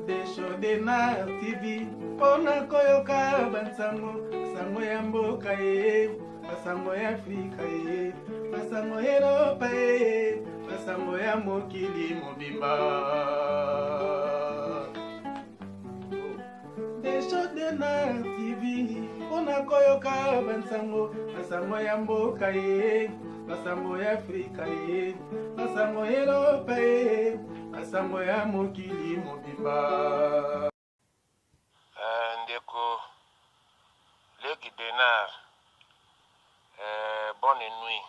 Desho Denard TV Pona koyoka bansango sango ya mboka ye basango ya Afrika ye basango ya Europa ye basango ya mokili mobimba Desho Denard TV Pona koyoka bansango basango ya mboka ye basango ya Afrika ye basango ya Europa ye basango ya mokili mobimba ndeko Legi Denard bonne nuit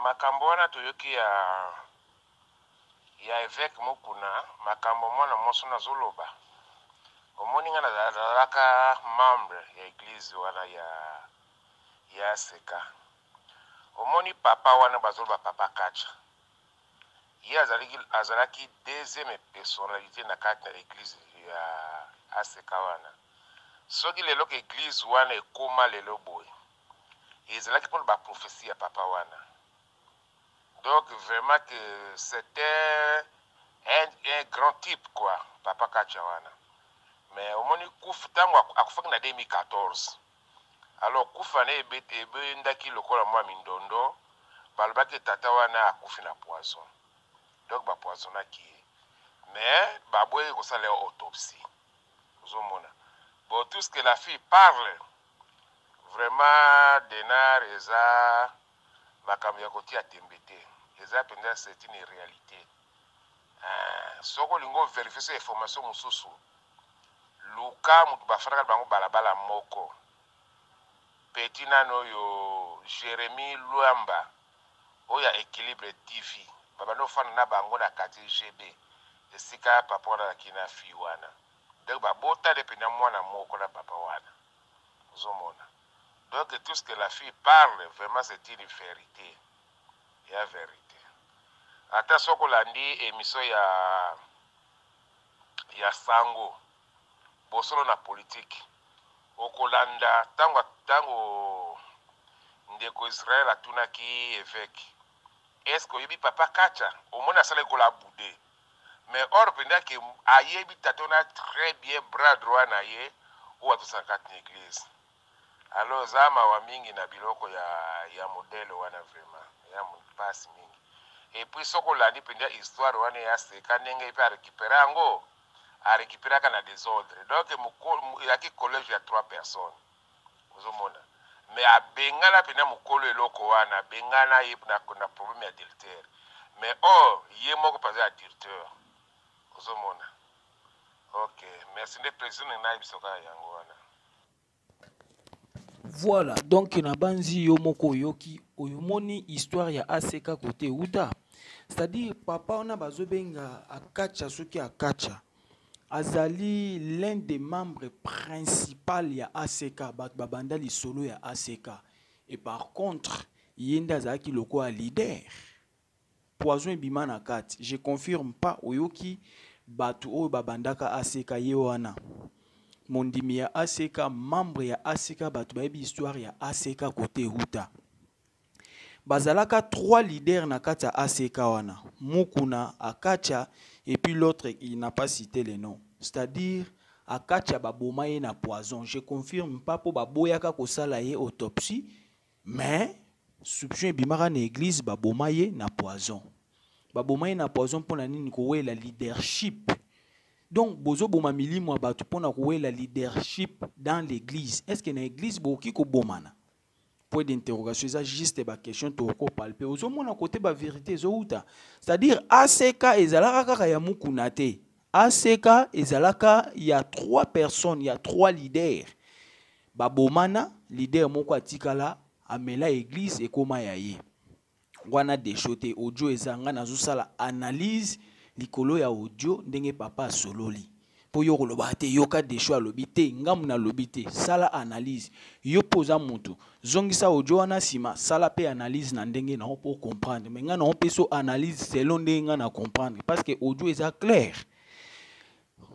makambo wana toyoki ya évêque Mukuna makambo mwana moso na zoloba omoni nga nazalaka membre ya église wana ya seka omoni papa wana bazoloba papa kacha ye azalaki deuxième personnalité na kati na église ya aseka wana soki lelo ke église wana ekoma lelo boye ezalaki mpona baprophétie ya papa wana donc vraiment que c'était un grand type quoi papa kacha wana mais omoni kufa ntango akufaki na 2014 alors kufa na ebendaki lokola mwa mindondo balobaki tata wana akufi na poison donc bapoisonnaki ye mais baboyeki kosala autopsie ozomona bon tout ce que la fille parle vraiment Denard eza makambo ya kotia tembe te eza mpenza c'est une réalité soko olingi overifie so information mosusu luka mutu bafanaka bango balabala moko peti nano oyo Jérémie Lwamba oyo ya équilibre TV babanda ofanda na bango na kati GB esika papa wana alaki na fille wana donc babotale mpena mwana moko na papa wana ozomona donc tout ce que la fille parle vraiment c'est une vérité ya vérité ata soko olandi émission ya sango bosolo na politique okolanda tango ndeko Israël atunaki évêque est-ce que oyebi papa kacha omona asala ekola bude mais or pendant que ayebi tatona très bien bras droit na ye oyo atosala kati na église alors eza mawa mingi na biloko ya modele wana vraiment ya mpasi mingi et puis soko olandi mpenza histoire wana ya seka ndenge mpe arécupere yango arécupéraka na désordre donc yaki collège ya 3 personnes ozomona mais abengana mpenza mokolo eloko wana abengana ye na problème ya adultère mais or ye moko mpenza ya directeur ozomona ok merci nde président na yebisoka yango wana. Voilà, donc na banzi yo moko yoki oyomoni histoire ya aseka côté uta. C'est-à-dire papa on a bazobenga akacha soki akacha. Azali l'un des membres principaux ya ACK babanda li solo ya ACK et par contre yenda zaki loko a leader poison bimana kat je confirme pas oyoki batu o babandaka ACK yewana mondimi ya ACK membre ya ACK batu bayebi histoire ya ACK côté Huta bazalaka 3 leaders na kati ya ACK wana Mukuna Akacha et puis l'autre il n'a pas cité les noms c'est-à-dire Akacha babomaye na poison je confirme pas pour baboyaka kosala ye autopsie mais soupçon bimara na église babomaye na poison pona nini ko la leadership donc bozo boma milimo abatu pona ko la leadership dans l'église est-ce que na église boki ko bomana point d'interrogation ça juste ba question to ko palper ozo mona côté ba vérité zouta c'est-à-dire ACK ezalaka kaka ya Mukuna te ACK ezalaka il y a 3 personnes il y a 3 leaders babomana leader moko atikala amela église et koma yaye wana deshote audio ezanga nazosala analyse likolo ya audio ndenge papa sololi po yo koloba te yoka desho alobi te ngamu na lobi te sala analyse yo poza mutu zongisa audio wana sima sala pe analyse na ndenge na po comprendre mais nga na pe so analyse selon ndenge nga na comprendre parce que audio eza clair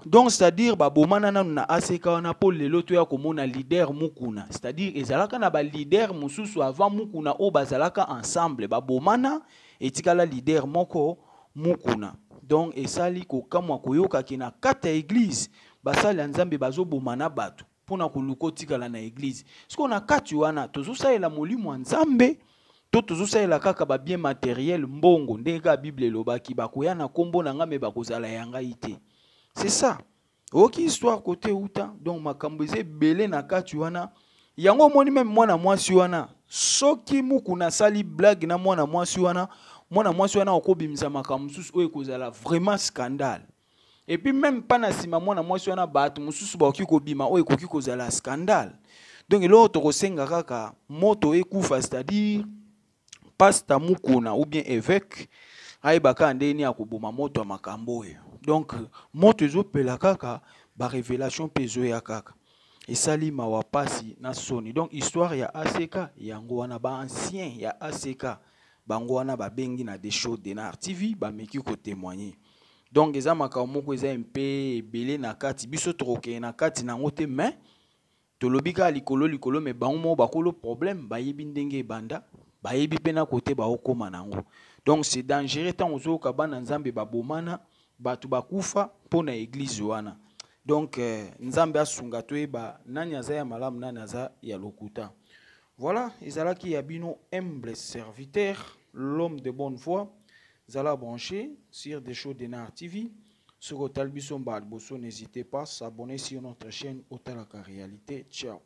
donc c'est-à-dire babomana na ACK wana po lelo to ya komona leader Mukuna c'est-à-dire ezalaka na ba leader mususu avant Mukuna o bazalaka ensemble babomana etikala leader moko Mukuna donc esali kokamwa koyoka ki na kata église basali ya nzambe bazoboma na bato mpona koluka otikala na église siko na kati wana tozosalela molimo ya nzambe to tozosalela kaka babien matériel mbongo ndenge kaka bible elobaki bakoya na nkombo na nga me bakozala ya ngai te. C'est ça oki histoire côté uta donc makambo eza ebele na kati wana yango omoni meme mwana mwasi wana soki Mukuna sali blague na mwana mwasi wana okobimisa makambo mosusu oyo ekozala vraiment scandale. Et puis même pas na sima mwana mwasi wana bato mosusu bakoki kobima oyo ekoki kozala scandale. Donc eloko tokosenga kaka moto ekufa, c'est-à-dire pasteur Mukuna ou bien évêque ayebaka ndeni akoboma moto ya makambo oyo. Donc moto ezopela kaka ba révélation pezo ya kaka esali mawa pasi na soni. Donc histoire ya ACK yango wana ba ancien ya ACK bango wana babengi na Desho Denard TV bameki ko témoigner. Donc eza makambo moko eza mpe ebele na kati biso troke na kati nango te mais tolobika likolo me bango bakolo problème bayebi ndenge ebanda bayebi pe na kote baokoma nango. Donc c'est dangereux tant ozoka bana nzambe babomana batu bakufa mpona église wana. Donc nzambe asunga toyeba nani aza ya malamu nani aza ya lokuta. Voilà, ezalaki ya bino humble serviteur, l'homme de bonne foi, zala branché sur Desho Denard TV. Sur Otal Bisomba Alboso, n'hésitez pas à s'abonner sur notre chaîne Otalaka Réalité. Ciao.